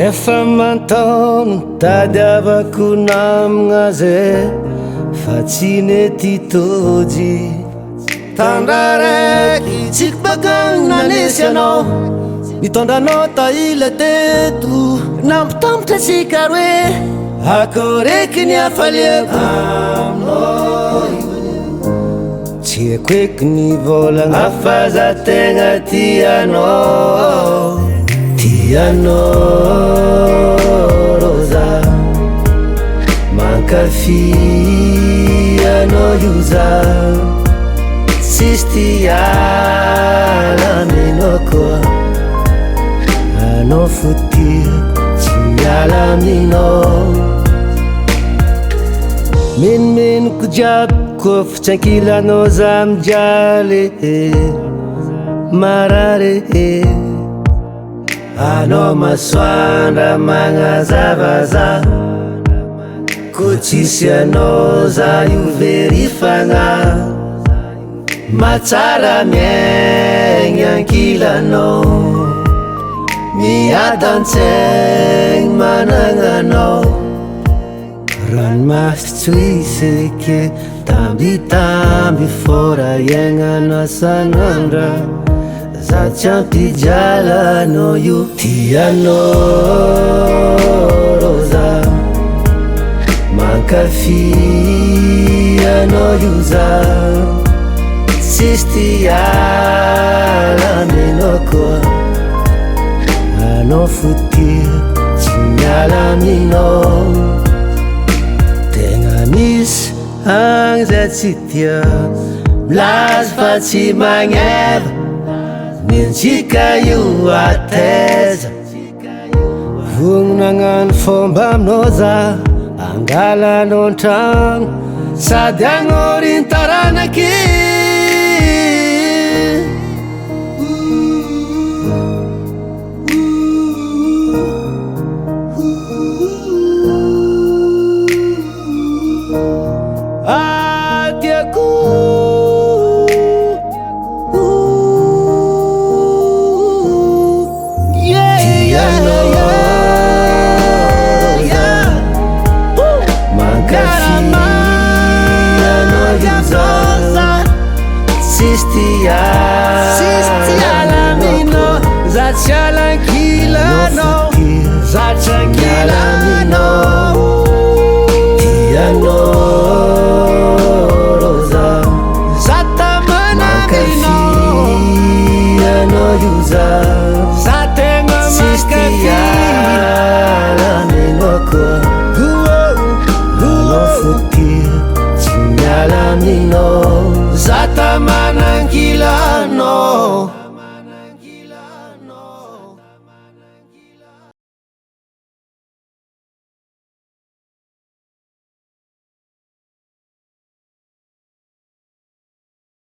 Efa mantaono tadiavako namagna zay fa tsy nety tôjy tandraraiky tsiko bakagny nanesy anao mitondranao taila teto nampitampotra tsika roe akoreky ny afaliako aminao tsy haiko eky ny volagna fa za tegna tianao roza mankafy anao io za tsisy tiala-minao koa anao fotiako tsy miala-minao menomenoko jiaby kofa tsy ankilanao za mijaly marary anao masoandra magnazavaza ko tsisy anao za io verifagna matsara miaigny ankilanao miadan-tsaigny managnanao ranomasy tsy hoiseke tambitamby fôra iainana sanandra za tsy ampijalanao io tianao roza mankafy anao io za tsisy tiala-minao koa anao fotiako tsy miala-minao tegna misy agny zay tsy tia milazy fa tsy magneva mintsika io ateza vogno nagnano fomba aminao za angalanao an-tragno sady agnorintaranaky